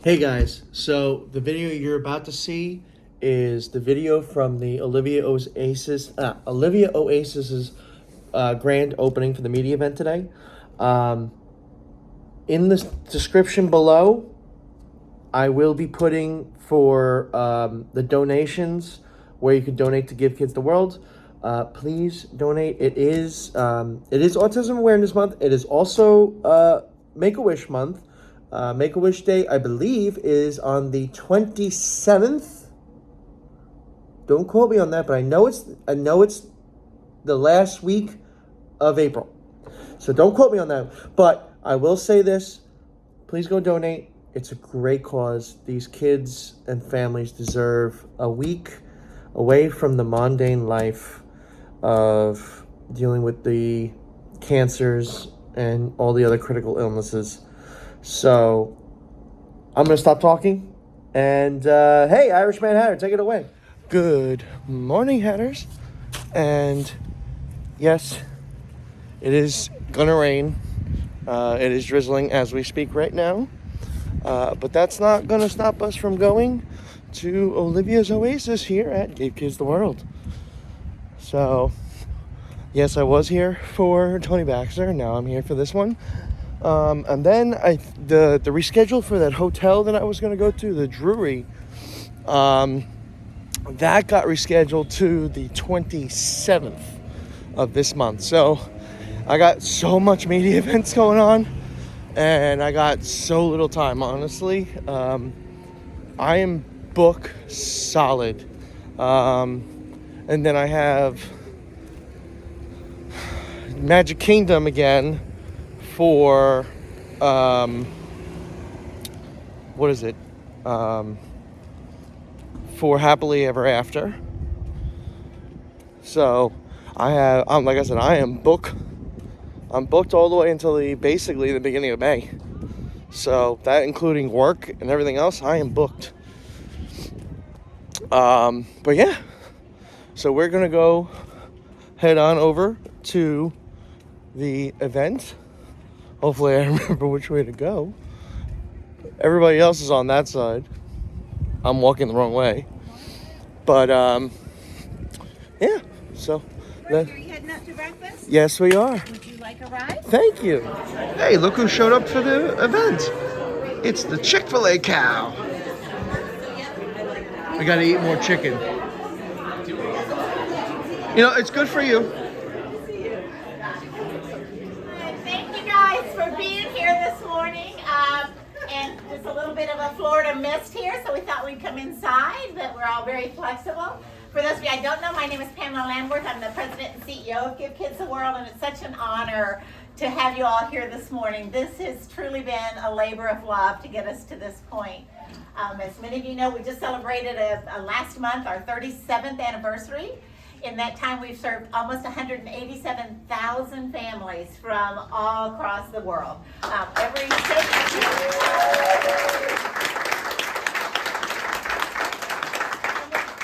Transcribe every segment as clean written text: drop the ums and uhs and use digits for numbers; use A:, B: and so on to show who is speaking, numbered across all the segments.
A: Hey guys, so the video you're about to see is the video from the Olivia Oasis's grand opening for the media event today. In the description below, I will be putting for the donations where you can donate to Give Kids the World. Please donate. It is Autism Awareness Month. It is also Make-A-Wish Month. Make-A-Wish Day, I believe, is on the 27th. Don't quote me on that, but I know it's the last week of April. So don't quote me on that. But I will say this. Please go donate. It's a great cause. These kids and families deserve a week away from the mundane life of dealing with the cancers and all the other critical illnesses. So I'm going to stop talking. And hey, Irishman Hatter, take it away. Good morning, Hatters. And yes, it is going to rain. It is drizzling as we speak right now. But that's not going to stop us from going to Olivia's Oasis here at Give Kids the World. So, yes, I was here for Tony Baxter. Now I'm here for this one. And then the reschedule for that hotel that I was going to go to, the Drury, that got rescheduled to the 27th of this month. So I got so much media events going on, and I got so little time, honestly. I am book solid. And then I have Magic Kingdom again for, what is it? For Happily Ever After. So I have, like I said, I'm booked all the way until basically the beginning of May. So that including work and everything else, I am booked. But yeah, so we're gonna go head on over to the event. Hopefully I remember which way to go. Everybody else is on that side. I'm walking the wrong way. But yeah, so
B: Are you heading out to breakfast?
A: yes, we are.
B: Would you like a ride?
A: Thank you. Hey, look who showed up for the event. It's the Chick-fil-A cow. I gotta eat more chicken. You know, it's good for you.
B: Thank you guys for being here this morning. And it's a little bit of a Florida mist here, so we thought we'd come inside, but we're all very flexible. For those of you I don't know, my name is Henri Landwirth. I'm the president and CEO of Give Kids the World, and it's such an honor to have you all here this morning. This has truly been a labor of love to get us to this point. As many of you know, we just celebrated last month our 37th anniversary. In that time, we've served almost 187,000 families from all across the world. Every state.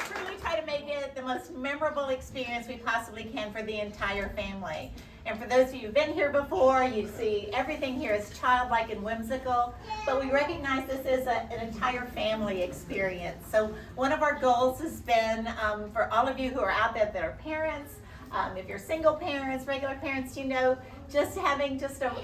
B: Truly try to make it the most memorable experience we possibly can for the entire family. And for those of you who've been here before, you see everything here is childlike and whimsical, but we recognize this is an entire family experience. So one of our goals has been for all of you who are out there that are parents, if you're single parents, regular parents, you know, just having just a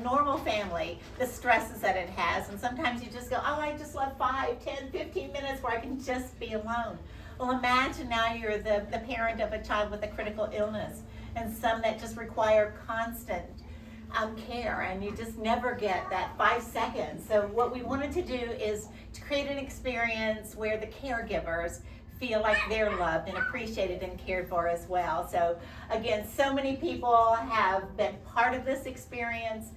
B: normal family, the stresses that it has. And sometimes you just go, oh, I just love 5, 10, 15 minutes where I can just be alone. Well, imagine now you're the parent of a child with a critical illness, and some that just require constant care, and you just never get that 5 seconds. So what we wanted to do is to create an experience where the caregivers feel like they're loved and appreciated and cared for as well. So again, so many people have been part of this experience.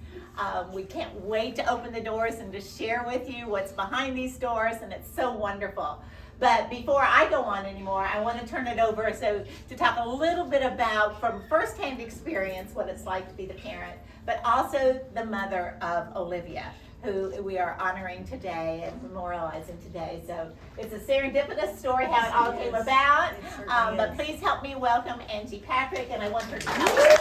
B: We can't wait to open the doors and to share with you what's behind these doors, and it's so wonderful. But before I go on anymore, I want to turn it over to talk a little bit about, from firsthand experience, what it's like to be the parent, but also the mother of Olivia, who we are honoring today and memorializing today. So it's a serendipitous story how it all came about. But please help me welcome Angie Patrick, and I want her to help us.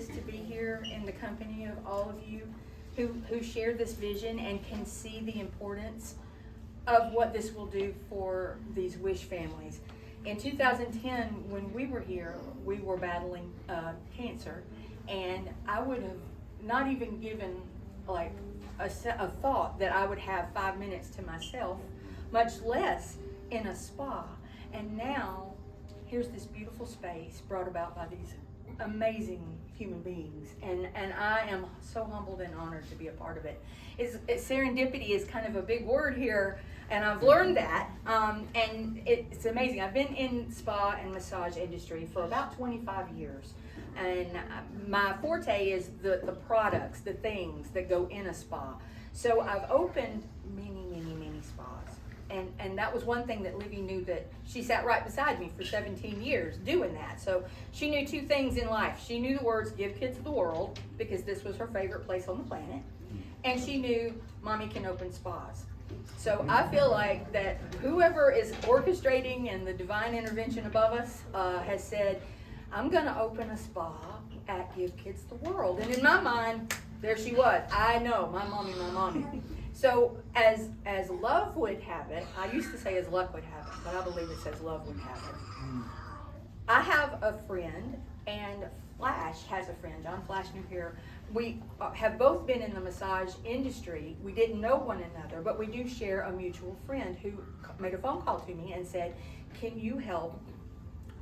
C: is to be here in the company of all of you who share this vision and can see the importance of what this will do for these WISH families. In 2010, when we were here, we were battling cancer, and I would have not even given like a thought that I would have 5 minutes to myself, much less in a spa. And now, here's this beautiful space brought about by these amazing human beings, and I am so humbled and honored to be a part of it. Serendipity is kind of a big word here, and I've learned that, and it's amazing. I've been in spa and massage industry for about 25 years, and my forte is the products, the things that go in a spa. So I've opened many spas. And that was one thing that Livy knew, that she sat right beside me for 17 years doing that. So she knew two things in life. She knew the words, give kids the world, because this was her favorite place on the planet. And she knew mommy can open spas. So I feel like that whoever is orchestrating and the divine intervention above us has said, I'm going to open a spa at Give Kids the World. And in my mind, there she was. I know, my mommy. So as love would have it, I used to say as luck would have it, but I believe it says love would have it. I have a friend, and Flash has a friend, John Flashner here. We have both been in the massage industry. We didn't know one another, but we do share a mutual friend who made a phone call to me and said, can you help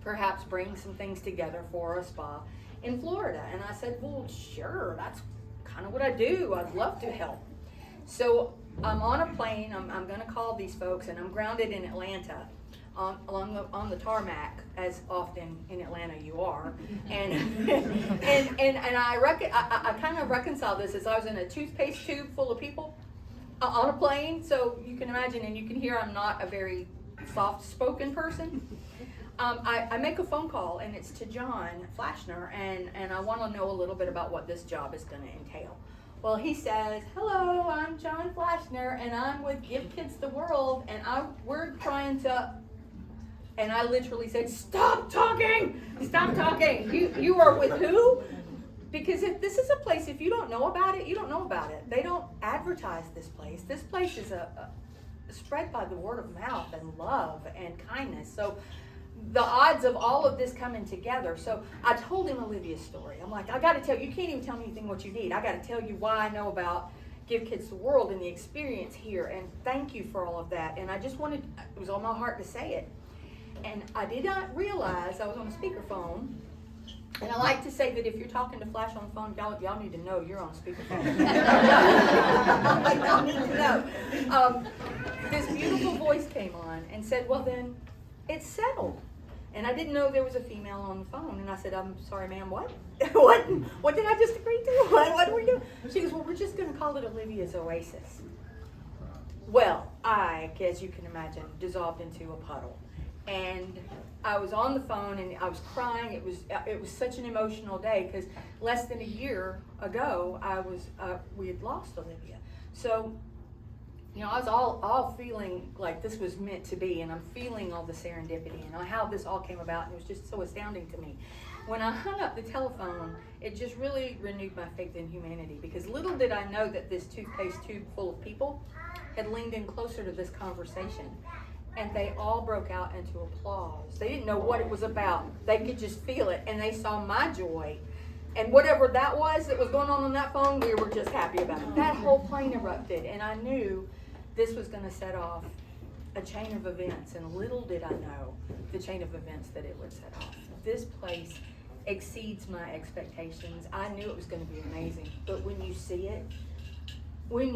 C: perhaps bring some things together for a spa in Florida? And I said, well, sure, that's kind of what I do. I'd love to help. So I'm on a plane. I'm going to call these folks, and I'm grounded in Atlanta, on the tarmac, as often in Atlanta you are. And I kind of reconcile this as I was in a toothpaste tube full of people on a plane. So you can imagine, and you can hear, I'm not a very soft-spoken person. I make a phone call, and it's to John Flashner, and I want to know a little bit about what this job is going to entail. Well, he says, hello, I'm John Flashner, and I'm with Give Kids the World, and we're trying to, and I literally said, stop talking! You are with who? Because if this is a place, if you don't know about it, you don't know about it. They don't advertise this place. This place is spread by the word of mouth and love and kindness. So the odds of all of this coming together. So I told him Olivia's story. I'm like, I got to tell you, you can't even tell me anything what you need. I got to tell you why I know about Give Kids the World and the experience here. And thank you for all of that. And I just wanted, it was on my heart to say it. And I did not realize I was on a speakerphone. And I like to say that if you're talking to Flash on the phone, y'all need to know you're on speakerphone. Y'all need to know. This beautiful voice came on and said, well then, it's settled. And I didn't know there was a female on the phone. And I said, I'm sorry, ma'am, what? What did I just agree to? What do we do? She goes, well, we're just going to call it Olivia's Oasis. Well, I, as you can imagine, dissolved into a puddle. And I was on the phone and I was crying. It was such an emotional day because less than a year ago, we had lost Olivia. So, you know, I was all feeling like this was meant to be, and I'm feeling all the serendipity and how this all came about, and it was just so astounding to me. When I hung up the telephone, it just really renewed my faith in humanity, because little did I know that this toothpaste tube full of people had leaned in closer to this conversation, and they all broke out into applause. They didn't know what it was about. They could just feel it, and they saw my joy. And whatever that was going on that phone, we were just happy about it. That whole plane erupted, and I knew this was going to set off a chain of events, and little did I know the chain of events that it would set off. This place exceeds my expectations. I knew it was going to be amazing, but when you see it, when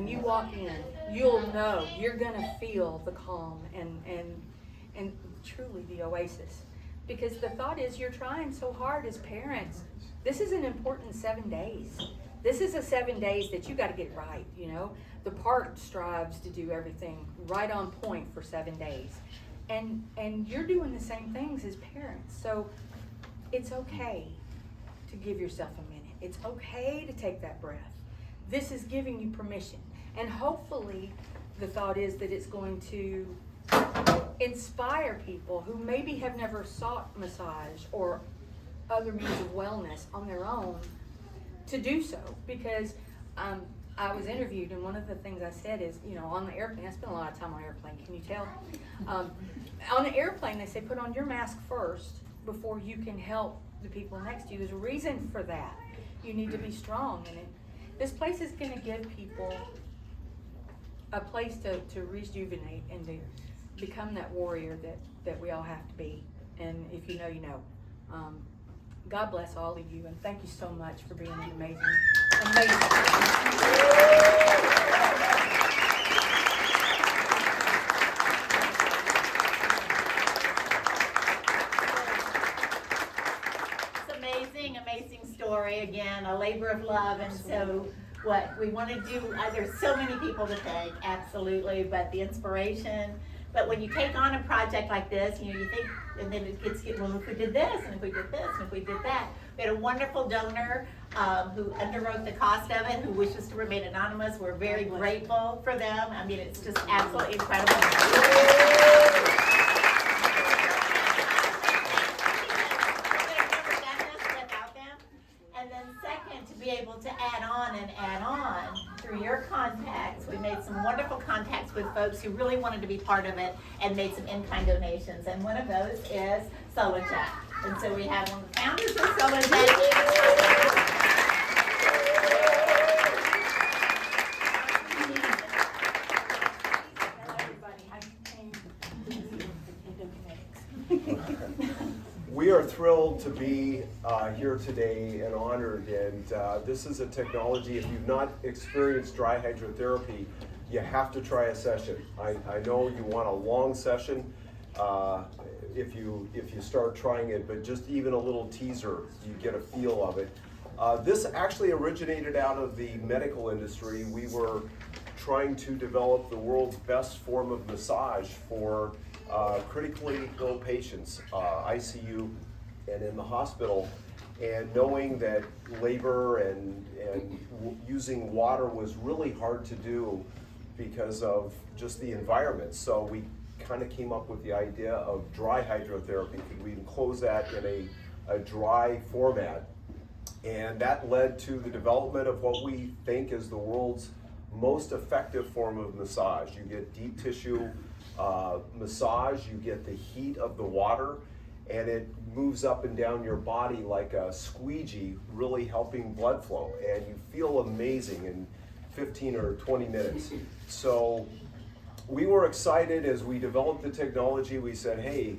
C: you walk in, you'll know, you're going to feel the calm and truly the oasis. Because the thought is, you're trying so hard as parents. This is an important 7 days. This is a 7 days that you got to get right, you know. The park strives to do everything right on point for 7 days. And you're doing the same things as parents. So it's okay to give yourself a minute. It's okay to take that breath. This is giving you permission. And hopefully the thought is that it's going to inspire people who maybe have never sought massage or other means of wellness on their own to do so. Because I was interviewed, and one of the things I said is, you know, on the airplane, I spend a lot of time on airplane, can you tell? On the airplane, they say put on your mask first before you can help the people next to you. There's a reason for that. You need to be strong, and this place is going to give people a place to rejuvenate and to become that warrior that we all have to be. And if you know, you know. God bless all of you, and thank you so much for being an amazing.
B: Amazing story, again, a labor of love. And so what we want to do, there's so many people to thank, absolutely, but the inspiration. But when you take on a project like this, you know, you think, and then it gets, well, if we did this, and if we did this, and if we did that. We had a wonderful donor who underwrote the cost of it, who wishes to remain anonymous. We're very grateful for them. I mean, it's just absolutely incredible. Be able to add on and add on through your contacts. We made some wonderful contacts with folks who really wanted to be part of it and made some in-kind donations. And one of those is SolarJet. And so we have one of the founders of SolarJet.
D: We are thrilled to be here today and honored, and this is a technology, if you've not experienced dry hydrotherapy, you have to try a session. I know you want a long session if you start trying it, but just even a little teaser, you get a feel of it. This actually originated out of the medical industry. We were trying to develop the world's best form of massage for critically ill patients, ICU and in the hospital, and knowing that labor and using water was really hard to do because of just the environment. So we kind of came up with the idea of dry hydrotherapy. We enclose that in a dry format, and that led to the development of what we think is the world's most effective form of massage. You get deep tissue massage, you get the heat of the water, and it moves up and down your body like a squeegee, really helping blood flow, and you feel amazing in 15 or 20 minutes. So we were excited as we developed the technology. We said, hey,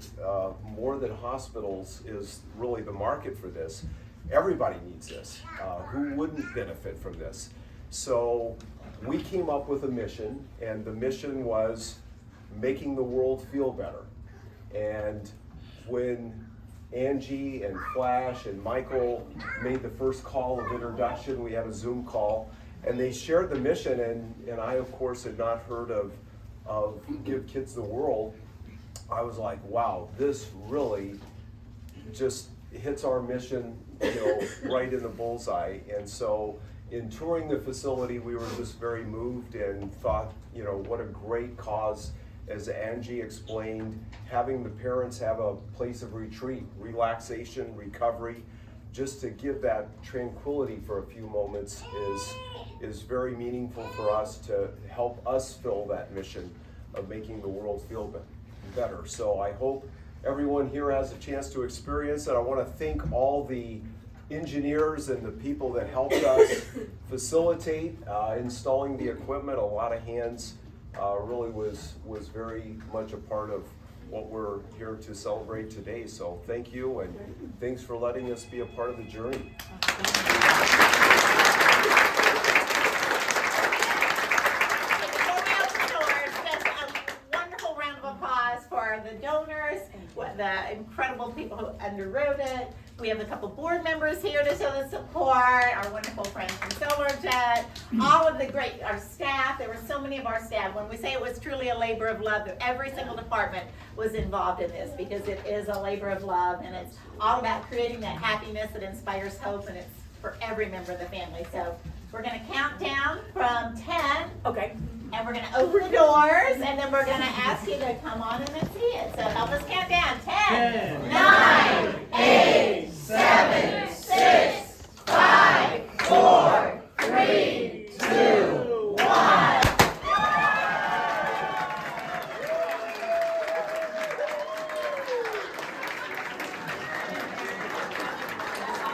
D: more than hospitals is really the market for this. Everybody needs this. Who wouldn't benefit from this? So we came up with a mission, and the mission was making the world feel better. And when Angie and Flash and Michael made the first call of introduction, we had a Zoom call, and they shared the mission, and I of course had not heard of Give Kids the World. I was like, wow, this really just hits our mission, you know, right in the bullseye. And so in touring the facility, we were just very moved and thought, you know, what a great cause. As Angie explained, having the parents have a place of retreat, relaxation, recovery, just to give that tranquility for a few moments is very meaningful for us to help us fill that mission of making the world feel better. So I hope everyone here has a chance to experience it. I want to thank all the engineers and the people that helped us facilitate installing the equipment. A lot of hands really was very much a part of what we're here to celebrate today. So thank you, and thanks for letting us be a part of the journey.
B: Before we open the doors, just a wonderful round of applause for the donors, the incredible people who underwrote it. We have a couple board members here to show the support, our wonderful friends from SolarJet, all of our staff. There were so many of our staff. When we say it was truly a labor of love, every single department was involved in this, because it is a labor of love, and it's all about creating that happiness that inspires hope, and it's for every member of the family. So we're going to count down from 10.
C: Okay.
B: And we're going to open the doors, and then we're going to ask you to come on in and see it. So help us count down. 10, 9, 8, 7,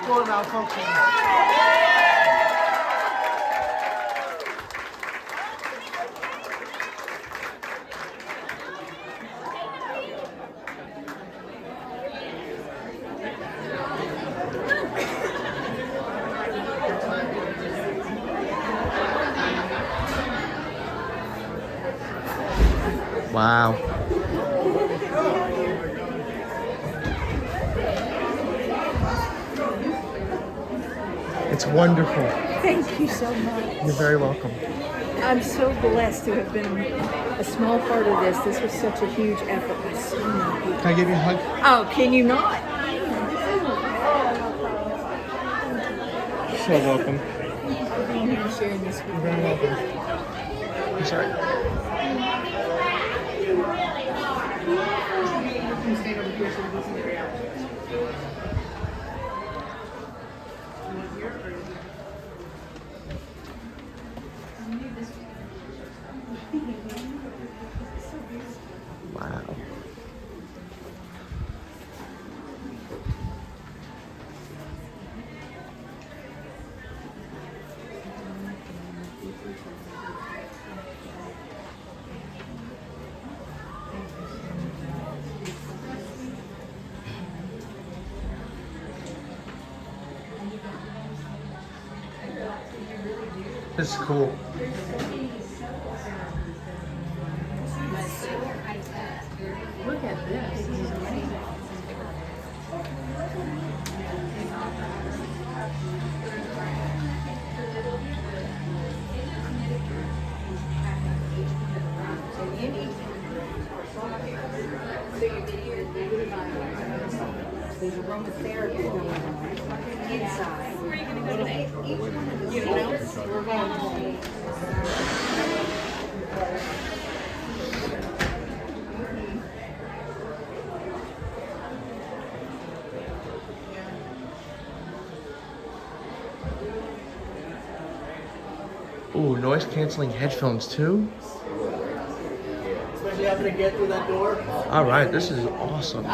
A: door malfunction. Wow. It's wonderful.
E: Thank you so much.
A: You're very welcome.
E: I'm so blessed to have been a small part of this. This was such a huge effort by so many people.
A: Can I give you a hug?
E: Oh, can you not?
A: You're so welcome.
E: For being here and sharing this with
A: You're
E: me.
A: very welcome. I'm sorry. Wow. This is cool.
E: Look at this. This is amazing. There's aromatherapy going on inside. Where are you going to go today? You don't know? We're going
A: Ooh, noise canceling headphones too.
F: Especially having to get through that door.
A: All right, this is awesome.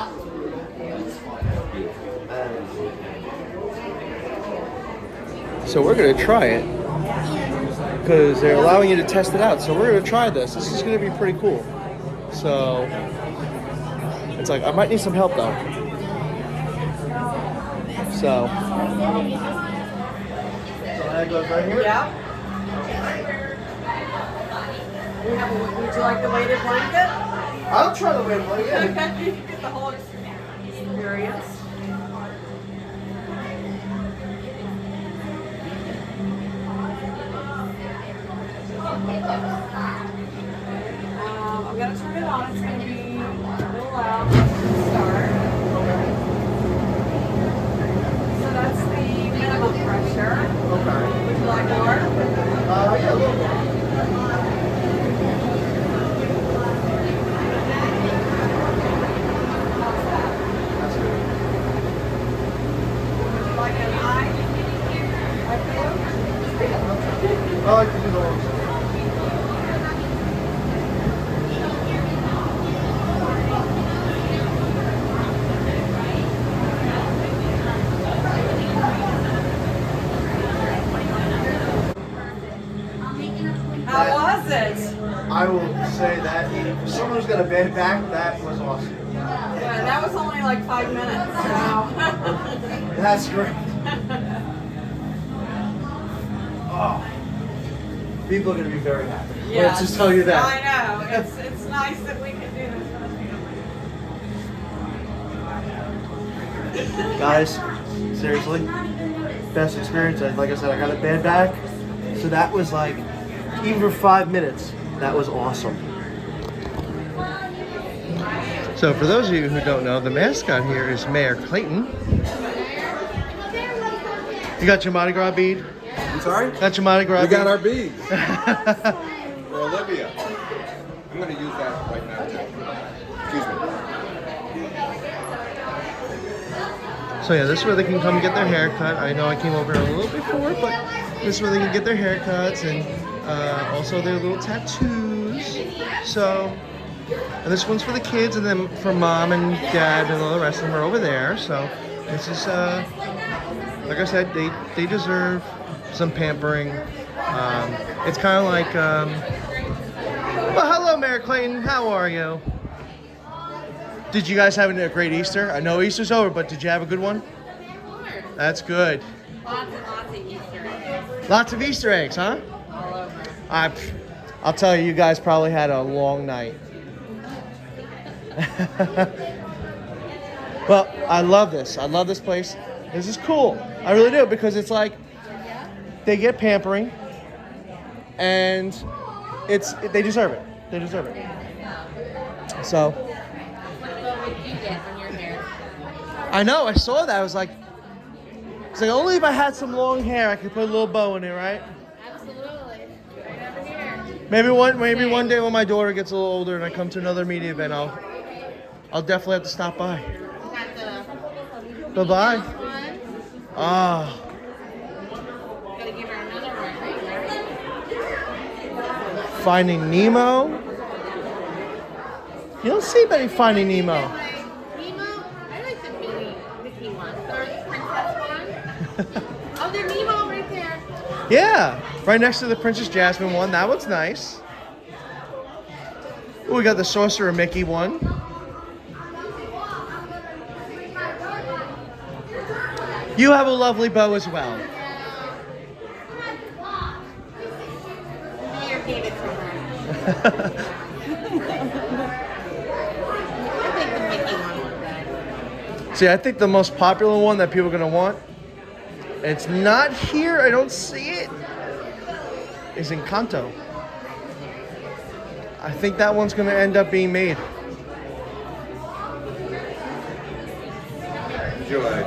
A: So we're gonna try it because they're allowing you to test it out. So we're gonna try this. This is gonna be pretty cool. So it's like I might need some help though. So
F: That goes right here.
C: Yeah. Would you like the weighted blanket?
F: I'll try the weight one. Yeah.
C: Okay, you can get the whole experience. I'm gonna turn it on. It's gonna be a little loud to start. So that's the minimum pressure.
F: Okay.
C: Would you like more?
F: Yeah, a little more.
C: Would you like an eye?
F: I like to do the long side.
C: How was it?
F: I will say that for someone who's got a bad back, that was awesome.
C: Yeah, that was only like 5 minutes. So.
F: That's great. Oh. People are going to be very happy. Let's just tell you that.
C: I know. It's nice that we can do this.
F: Guys, seriously, best experience. Like I said, I got a bad back, so that was like, even for 5 minutes, that was awesome.
A: So for those of you who don't know, the mascot here is Mayor Clayton. You got your Mardi Gras bead?
G: I'm sorry?
A: Got your Mardi Gras
G: We
A: bead?
G: got our beads for Olivia. I'm going to use that right now, too. Excuse me.
A: So yeah, this is where they can come get their haircut. I know I came over a little before, but this is where they can get their haircuts and also their little tattoos. So, and this one's for the kids, and then for mom and dad and all the rest of them are over there. So this is
F: like I said, they deserve some pampering. It's kind of like, well, hello, Mayor Clayton. How are you? Did you guys have a great Easter? I know Easter's over, but did you have a good one? That's good.
E: Lots and lots of Easter eggs.
F: Lots of Easter eggs, huh?
E: All over.
F: I'll tell you, you guys probably had a long night. Well, I love this. I love this place. This is cool. I really do, because it's like they get pampering, and they deserve it. They deserve it. So.
E: What would you get on your hair?
F: I know. I saw that. I was like, only if I had some long hair, I could put a little bow in it, right?
E: Absolutely. Right over here.
F: Maybe one day when my daughter gets a little older and I come to another media event, I'll definitely have to stop by.
E: Got
F: Bye bye.
E: one.
F: Ah.
E: Gotta give her another one right there.
F: Finding Nemo. You don't see many Finding Nemo.
E: Nemo, I like the Mickey one. Or the princess one. Oh, there's Nemo right there.
F: Yeah, right next to the Princess Jasmine one. That one's nice. Ooh, we got the Sorcerer Mickey one. You have a lovely bow as well.
E: Your favorite from her. I think the Mickey one was bad.
F: See, I think the most popular one that people are going to want, and it's not here, I don't see it, is Encanto. I think that one's going to end up being made.
G: Enjoy.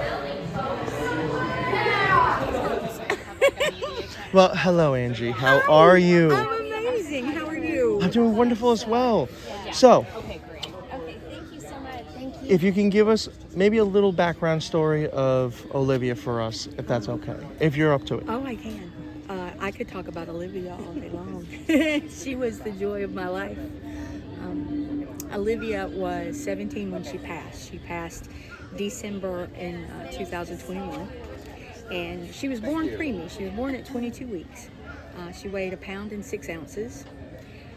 F: Well, hello, Angie. How are you?
H: I'm amazing. How are you?
F: I'm doing wonderful as well. So,
H: Okay, great. Okay, thank you so much. Thank you.
F: if you can give us maybe a little background story of Olivia for us, if that's okay, if you're up to it.
H: Oh, I can. I could talk about Olivia all day long. She was the joy of my life. Olivia was 17 when she passed. She passed December in 2021. And she was born preemie. She was born at 22 weeks. She weighed 1 pound and 6 ounces.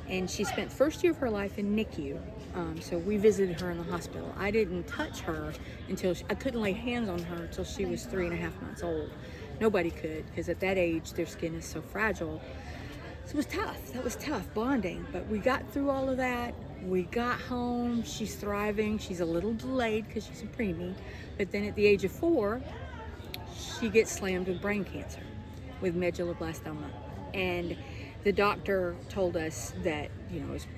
H: And she spent the first year of her life in NICU. So we visited her in the hospital. I didn't touch her until I couldn't lay hands on her until she was 3.5 months old. Nobody could, because at that age their skin is so fragile. So it was tough. That was tough bonding. But we got through all of that. We got home. She's thriving. She's a little delayed because she's a preemie. But then at the age of 4, she gets slammed with brain cancer, with medulloblastoma. And the doctor told us that, it's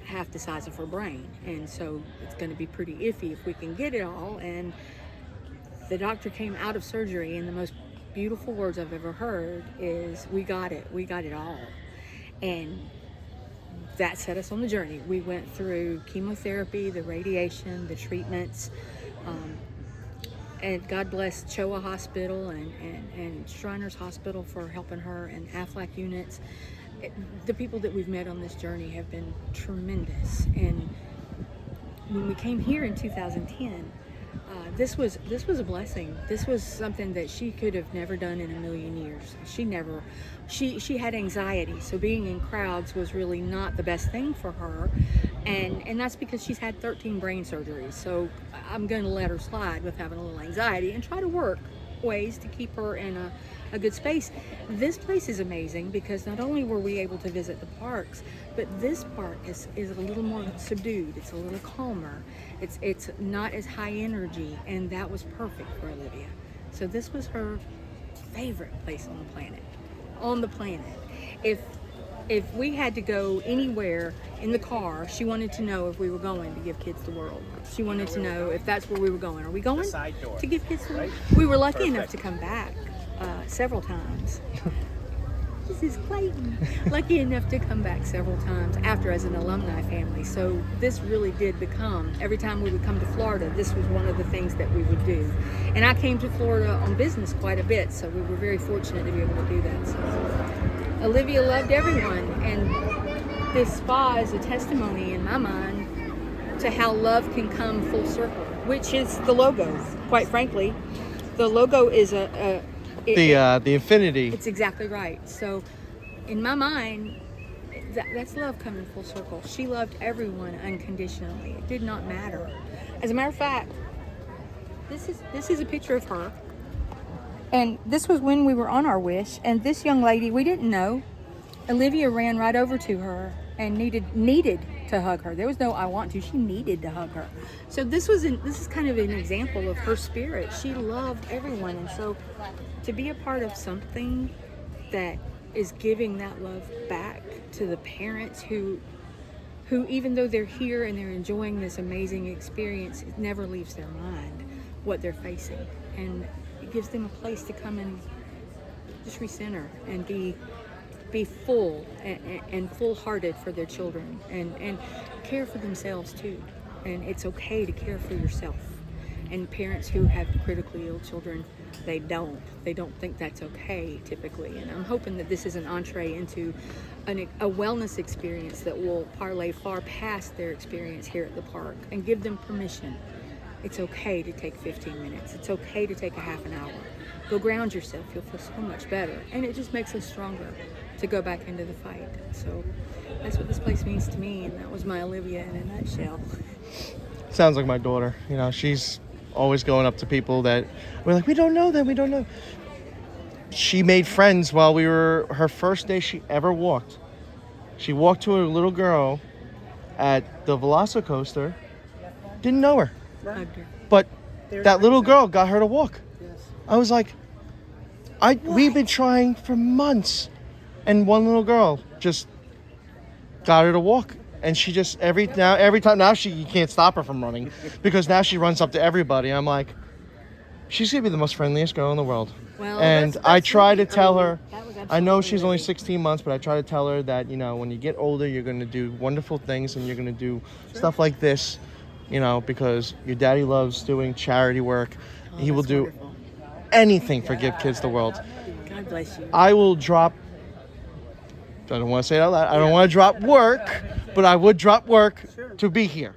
H: half the size of her brain. And so it's going to be pretty iffy if we can get it all. And the doctor came out of surgery, and the most beautiful words I've ever heard is, we got it all. And that set us on the journey. We went through chemotherapy, the radiation, the treatments, and God bless Choa Hospital and Shriners Hospital for helping her, and Aflac units. The people that we've met on this journey have been tremendous. And when we came here in 2010, this was a blessing. This was something that she could have never done in a million years. She had anxiety, so being in crowds was really not the best thing for her. And that's because she's had 13 brain surgeries. So I'm going to let her slide with having a little anxiety and try to work ways to keep her in a good space. This place is amazing because not only were we able to visit the parks, but this park is a little more subdued. It's a little calmer. It's not as high energy, and that was perfect for Olivia. So this was her favorite place on the planet. If we had to go anywhere in the car, she wanted to know if we were going to give kids the world. She wanted to know if that's where we were going. Are we going to give kids the world? We were lucky enough to come back several times. This is Clayton. Lucky enough to come back several times after as an alumni family. So this really did become, every time we would come to Florida, this was one of the things that we would do. And I came to Florida on business quite a bit, so we were very fortunate to be able to do that. So Olivia loved everyone, and this spa is a testimony in my mind to how love can come full circle, which is the logo, quite frankly. the logo is
F: The infinity.
H: It's exactly right. So, in my mind, that's love coming full circle. She loved everyone unconditionally. It did not matter. As a matter of fact, this is a picture of her. And this was when we were on our wish. And this young lady, we didn't know. Olivia ran right over to her and needed to hug her. There was no I want to. She needed to hug her. So this is kind of an example of her spirit. She loved everyone, and so to be a part of something that is giving that love back to the parents who even though they're here and they're enjoying this amazing experience, it never leaves their mind what they're facing, and it gives them a place to come and just recenter and be full and full-hearted for their children and care for themselves too. And it's okay to care for yourself. And parents who have critically ill children, they don't think that's okay typically. And I'm hoping that this is an entree into a wellness experience that will parlay far past their experience here at the park and give them permission. It's okay to take 15 minutes. It's okay to take a half an hour. Go ground yourself. You'll feel so much better. And it just makes us stronger to go back into the fight. So that's what this place means to me, and that was my Olivia in a nutshell.
F: Sounds like my daughter. You know, she's always going up to people that we're like, we don't know them, we don't know. She made friends while we were, her first day she ever walked. She walked to a little girl at the Velocicoaster, didn't know her.
H: Hugged her.
F: But that little girl got her to walk. I was like, we've been trying for months. And one little girl just got her to walk. And she just, every time, now you can't stop her from running because now she runs up to everybody. I'm like, she's going to be the most friendliest girl in the world.
H: Well,
F: and I try to tell her, I know she's only
H: amazing.
F: 16 months, but I try to tell her that, you know, when you get older, you're going to do wonderful things and you're going to do stuff like this, you know, because your daddy loves doing charity work. He will do anything for Give Kids the World.
H: God bless you.
F: I will drop, I don't want to say it out loud, I don't want to drop work, but I would drop work to be here.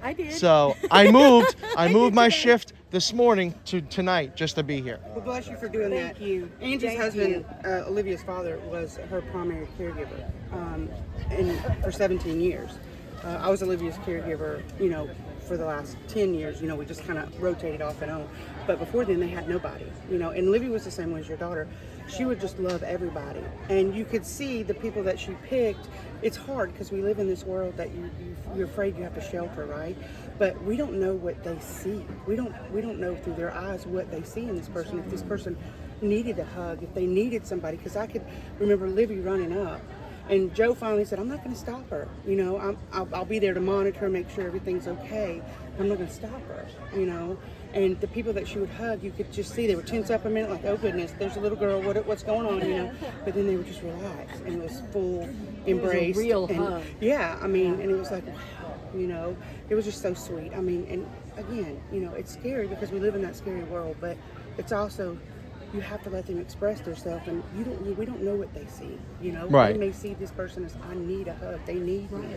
H: I did.
F: So I moved my shift this morning to tonight just to be here.
E: Well, bless you for doing that.
H: Thank you.
E: Angie's
H: Thank
E: husband, Olivia's father, was her primary caregiver for 17 years. I was Olivia's caregiver, you know, for the last 10 years. You know, we just kind of rotated off and on. But before then, they had nobody, you know. And Olivia was the same way as your daughter. She would just love everybody. And you could see the people that she picked. It's hard because we live in this world that you're afraid you have to shelter, right? But we don't know what they see. We don't know through their eyes what they see in this person. If this person needed a hug, if they needed somebody. Because I could remember Livy running up. And Joe finally said, I'm not going to stop her. You know, I'll be there to monitor, make sure everything's okay. I'm not going to stop her, you know. And the people that she would hug, you could just see they were tense up a minute, like, oh goodness, there's a little girl, what's going on, you know. But then they would just relax, and it was full embrace.
H: a real
E: and,
H: hug.
E: Yeah, I mean, and it was like, wow, you know, it was just so sweet. I mean, and again, you know, it's scary because we live in that scary world, but it's also, you have to let them express themselves, and we don't know what they see, you know.
F: Right.
E: They may see this person as, I need a hug, they need me.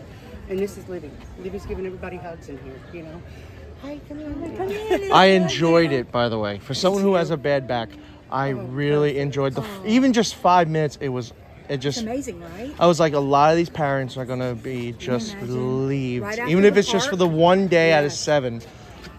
E: And this is Livy. Livy's giving everybody hugs in here, you know. Hi, come on.
F: I enjoyed it, by the way. For someone who has a bad back, I really enjoyed even just 5 minutes. It
H: It's
F: just,
H: amazing, right?
F: I was like, a lot of these parents are gonna be just
H: imagine?
F: relieved,
H: Right after
F: even if
H: the
F: it's just for
H: park?
F: the one day out of 7.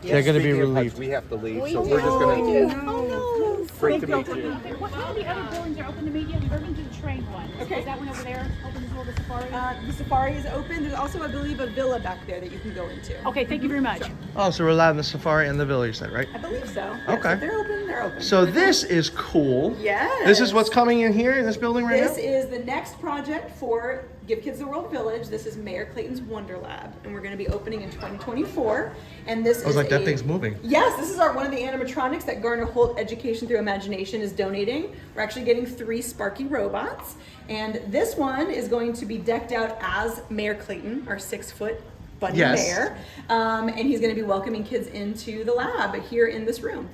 F: They're gonna be
G: Speaking of hugs,
F: relieved.
G: we have to leave, so we're just gonna. Great to meet you.
I: What all the other buildings are open immediately? We're going to the train one.
J: Okay.
I: Is that one over there open as well, the safari?
J: The safari is open. There's also, I believe, a villa back there that you can go into.
I: Okay, thank you very much.
F: Oh, so we're allowed in the safari and the villa, you said, right?
J: I believe so. Yes,
F: Okay.
J: if they're open, they're open.
F: So this is cool.
J: Yes.
F: This is what's coming in here in this building right
J: This
F: now?
J: is the next project for Give Kids the World Village. This is Mayor Clayton's Wonder Lab, and we're going to be opening in 2024. And this
F: I was like, that thing's moving.
J: Yes, this is one of the animatronics that Garner Holt Education Through Imagination is donating. We're actually getting 3 Sparky robots, and this one is going to be decked out as Mayor Clayton, our 6-foot bunny mayor, and he's going to be welcoming kids into the lab here in this room.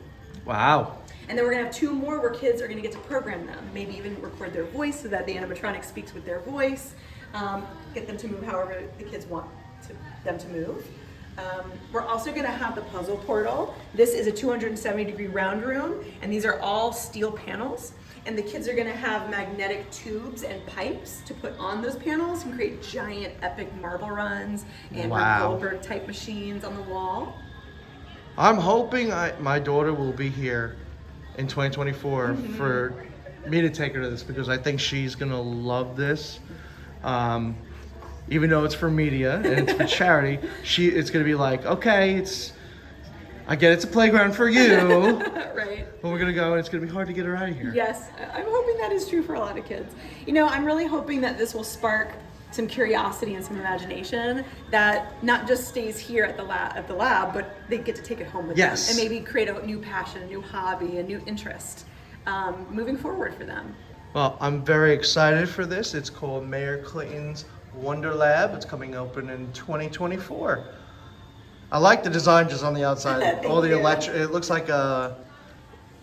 F: Wow.
J: And then we're gonna have 2 more where kids are gonna get to program them, maybe even record their voice so that the animatronic speaks with their voice, get them to move however the kids want them to move. We're also gonna have the puzzle portal. This is a 270-degree round room, and these are all steel panels. And the kids are gonna have magnetic tubes and pipes to put on those panels and create giant epic marble runs and
F: Wow.
J: Goldberg type machines on the wall.
F: I'm hoping my daughter will be here in 2024 for me to take her to this, because I think she's gonna love this. Even though it's for media and it's for charity, it's gonna be like, okay, I get it's a playground for you,
J: Right.
F: but we're gonna go and it's gonna be hard to get her out of here.
J: Yes, I'm hoping that is true for a lot of kids. You know, I'm really hoping that this will spark some curiosity and some imagination that not just stays here at the lab, but they get to take it home with
F: Yes.
J: them and maybe create a new passion, a new hobby, a new interest moving forward for them.
F: Well, I'm very excited for this. It's called Mayor Clayton's Wonder Lab. It's coming open in 2024. I like the design just on the outside.
J: Thank
F: All the
J: you.
F: electric. It looks like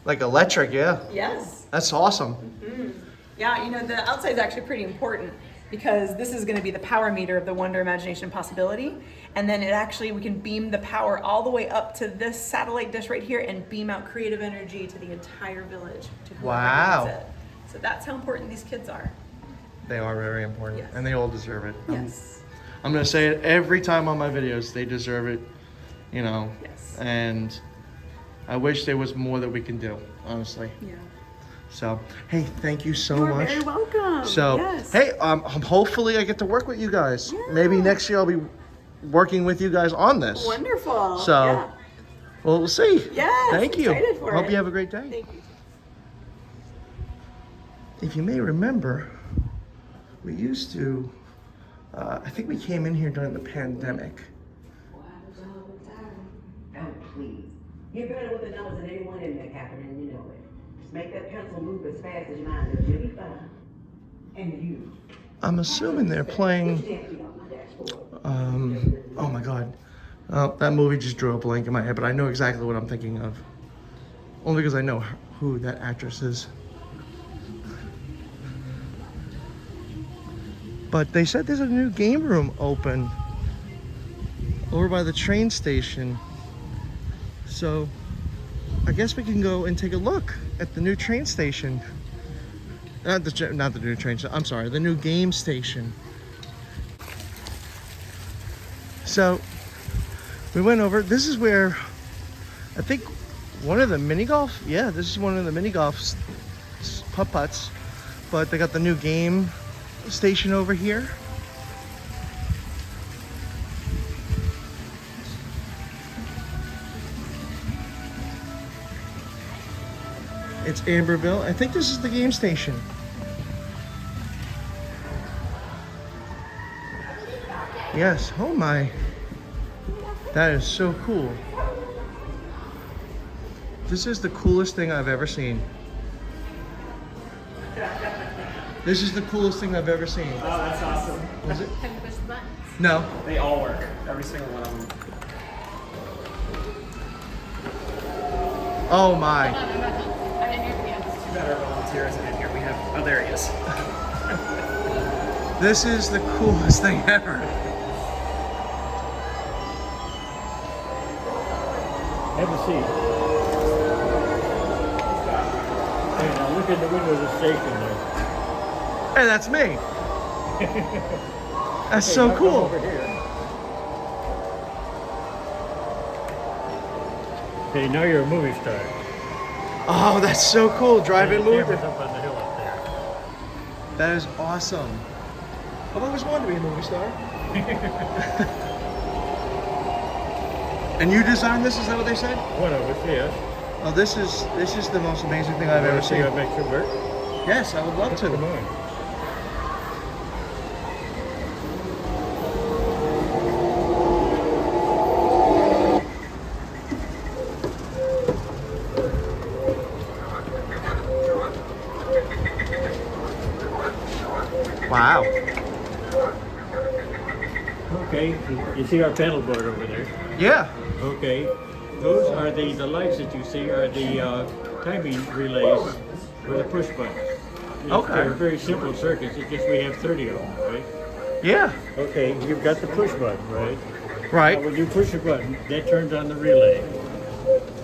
F: electric. Yeah.
J: Yes.
F: That's awesome.
J: Yeah, you know, the outside is actually pretty important because this is going to be the power meter of the Wonder, Imagination, Possibility. And then we can beam the power all the way up to this satellite dish right here and beam out creative energy to the entire village. To whoever
F: Wow.
J: needs it. So that's how important these kids are.
F: They are very important,
J: Yes.
F: and they all deserve it.
J: Yes.
F: I'm gonna say it every time on my videos. They deserve it, you know.
J: Yes.
F: And I wish there was more that we can do, honestly.
J: Yeah.
F: So, hey, thank you so
J: You're
F: much.
J: very welcome.
F: So,
J: Yes.
F: hey, hopefully I get to work with you guys. Maybe next year I'll be working with you guys on this.
J: Wonderful.
F: So,
J: yeah.
F: well, we'll see.
J: Yes,
F: Thank you.
J: excited for
F: Hope
J: it.
F: you have a great day.
J: Thank you.
F: If you may remember, we used to, I think we came in here during the pandemic.
K: Oh, please. You're better with the numbers than anyone in there, Catherine, you know it. Just make that pencil move as fast as your mind does. You'll be fine. And you.
F: I'm assuming they're playing, oh my God. That movie just drew a blank in my head, but I know exactly what I'm thinking of. Only because I know who that actress is. But they said there's a new game room open over by the train station. So I guess we can go and take a look at the new train station. Not the new train station, I'm sorry, the new game station. So we went over, this is where I think one of the mini golf, yeah, this is one of the mini golf putt-putts, but they got the new game station over here. It's Amberville. I think this is the game station. Yes, oh my. That is so cool. This is the coolest thing I've ever seen. This is the coolest thing I've ever seen.
L: Oh, that's awesome.
F: Is it?
H: Can you push the buttons?
F: No.
L: They all work. Every single one of them.
F: Oh my.
H: I'm in here for you.
L: Too bad our volunteer isn't in here. We have, oh, there he is.
F: This is the coolest thing ever.
M: Have a seat. Hey, now look in the window of the station there.
F: Hey, that's me. That's
M: Hey,
F: so
M: now come
F: cool.
M: over here. Okay, now you're a movie star.
F: Oh, that's so cool. Drive-in movie.
M: Camera's up on the hill up there.
F: That is awesome. I've always wanted to be a movie star. And you designed this? Is that what they said?
M: One of us, yes.
F: Oh, this is the most amazing thing I've ever seen.
M: See what makes it work?
F: Yes, I would love to.
M: Come on.
F: Wow.
M: Okay, you see our panel board over there?
F: Yeah.
M: Okay, those are the lights that you see are the timing relays for the push button.
F: Okay.
M: They're very simple circuits, it's just we have 30 of them, right?
F: Yeah.
M: Okay, you've got the push button, right?
F: Right.
M: Now, when you push a button, that turns on the relay.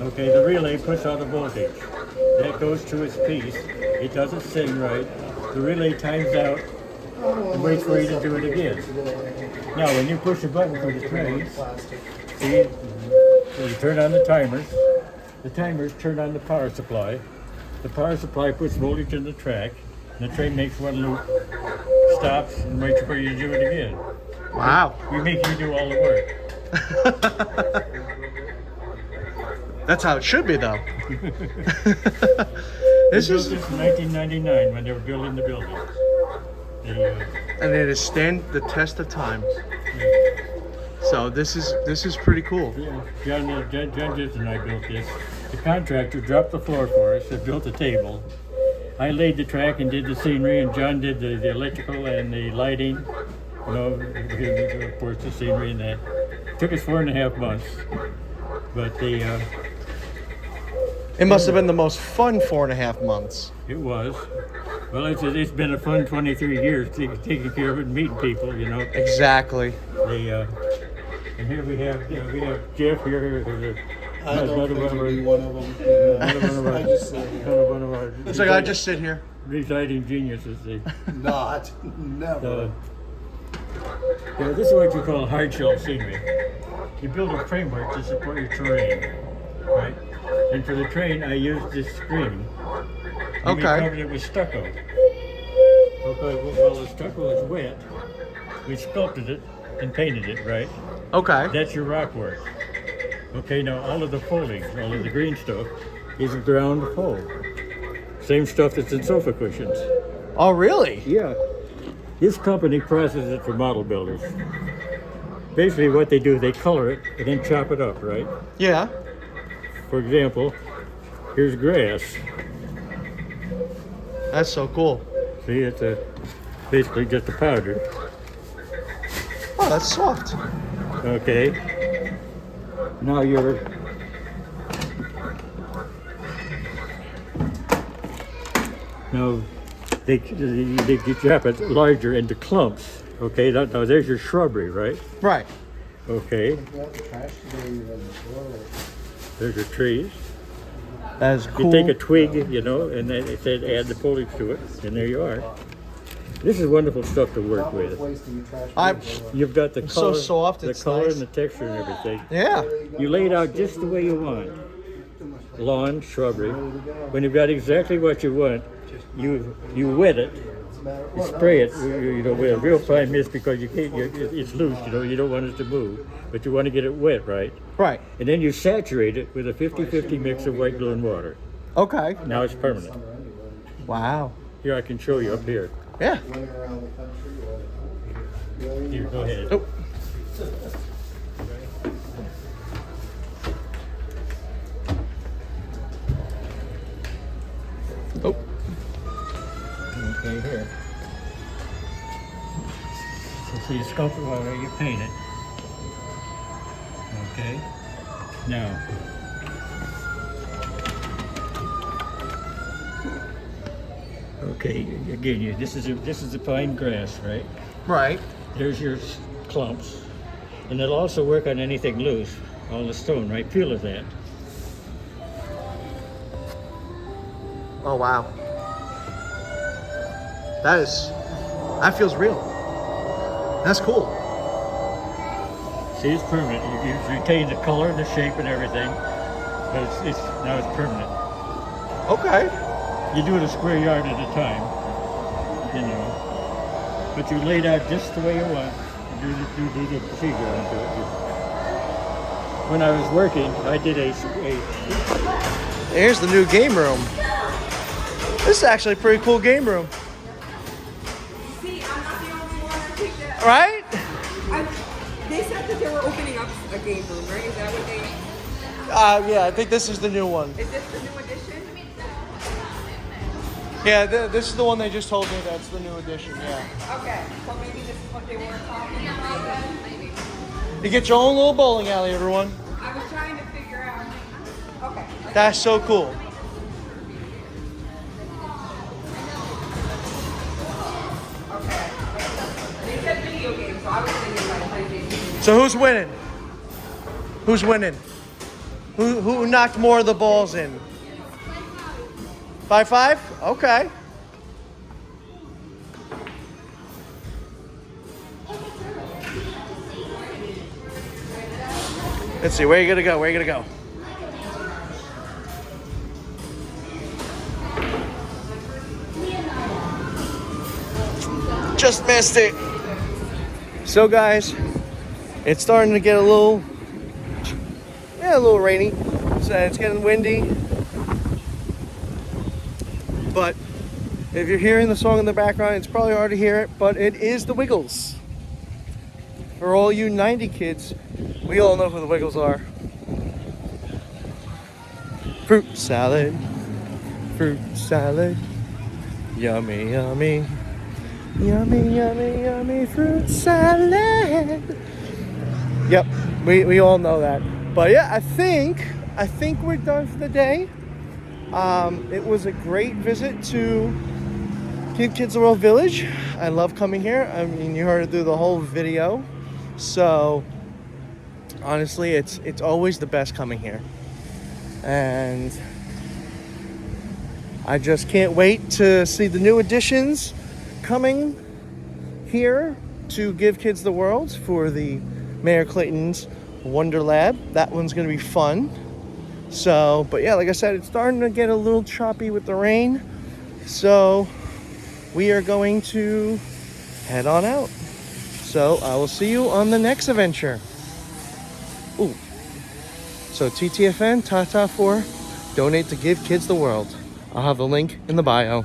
M: Okay, the relay puts out a voltage. That goes to its piece. It doesn't sing right. The relay times out and waits for you to do it again. Now, when you push a button for the trains, see, you turn on the timers. The timers turn on the power supply. The power supply puts voltage in the track. And the train makes one loop, stops, and waits for you to do it again.
F: Wow.
M: We make you do all the work.
F: That's how it should be, though.
M: This is in 1999 when they were building the building.
F: And it has stand the test of time. So this is pretty cool.
M: John Gibson and I built this. The contractor dropped the floor for us and built a table. I laid the track and did the scenery, and John did the electrical and the lighting. You know, of course, the scenery and that. It took us 4.5 months, but
F: it must have been the most fun 4.5 months.
M: It was. Well, it's been a fun 23 years taking care of it and meeting people, you know.
F: Exactly.
M: And here we have Jeff here.
N: I don't claim to be one of them. I just sit here.
M: One of our
F: it's like I just sit here.
M: Residing geniuses.
N: Not. Never.
M: This is what you call hard shell scenery. You build a framework to support your terrain, right? And for the train, I used this screen. And we covered it with stucco. Okay, well, the stucco is wet. We sculpted it and painted it, right?
F: Okay.
M: That's your rock work. Okay, now all of the foliage, all of the green stuff, is ground foam. Same stuff that's in sofa cushions.
F: Oh, really?
M: Yeah. This company processes it for model builders. Basically what they do, they color it and then chop it up, right?
F: Yeah.
M: For example, here's grass.
F: That's so cool.
M: See, it's basically just a powder.
F: Oh, that's soft.
M: Okay. Now they chop it larger into clumps. Okay, now there's your shrubbery, right?
F: Right.
M: Okay. There's your trees.
F: That is cool.
M: You take a twig, you know, and then it said add the foliage to it, and there you are. This is wonderful stuff to work with. You've got the color,
F: so soft,
M: the
F: it's
M: color
F: nice.
M: and the texture and everything.
F: Yeah.
M: You lay it out just the way you want. Lawn, shrubbery. When you've got exactly what you want, you wet it, you spray it, you know, with a real fine mist because you can't. It's loose, you know. You don't want it to move, but you want to get it wet, right?
F: Right.
M: And then you saturate it with a 50-50 mix of white glue and water.
F: Okay.
M: Now it's permanent.
F: Wow.
M: Here, I can show you up here.
F: Yeah.
M: Here, go ahead.
F: Oh. Oh.
M: Okay, here. So you sculpt it while you paint it. Okay. Now. Okay, again, this is a fine grass, right?
F: Right.
M: There's your clumps, and it'll also work on anything loose, all the stone, right? Feel of that.
F: Oh, wow. That feels real. That's cool.
M: See, it's permanent. You retain the color, the shape, and everything, but now it's permanent.
F: Okay.
M: You do it a square yard at a time, you know, but you lay it out just the way you want. You do the procedure onto it. When I was working, I did a
F: Here's the new game room. This is actually a pretty cool game room.
O: See, I'm not the only one that picked that.
F: Right?
O: They said that they were opening up a game room, right? Is that what they...
F: Yeah, I think this is the new one.
O: Is this the new edition?
F: Yeah, this is the one they just told me that's the new edition, yeah.
O: Okay, so maybe this is what they were talking about then? Maybe.
F: You get your own little bowling alley, everyone.
O: I was trying to figure out. Okay.
F: That's so cool.
O: Okay. They said video games, so I was thinking like PlayStation.
F: So who's winning? Who's winning? Who knocked more of the balls in? 5-5? Okay. Let's see, where are you gonna go? Where are you gonna go? Just missed it. So guys, it's starting to get a little rainy. So it's getting windy. But if you're hearing the song in the background, it's probably hard to hear it, but it is the Wiggles. For all you 90 kids, we all know who the Wiggles are. Fruit salad, yummy, yummy, yummy, yummy, yummy fruit salad. Yep, we all know that. But yeah, I think we're done for the day. It was a great visit to Give Kids the World Village. I love coming here. I mean, you heard it through the whole video. So honestly, it's always the best coming here. And I just can't wait to see the new additions coming here to Give Kids the World for the Mayor Clayton's Wonder Lab. That one's going to be fun. So, but yeah, like I said, it's starting to get a little choppy with the rain. So we are going to head on out. So I will see you on the next adventure. Ooh. So TTFN, Tata for Donate to Give Kids the World. I'll have the link in the bio.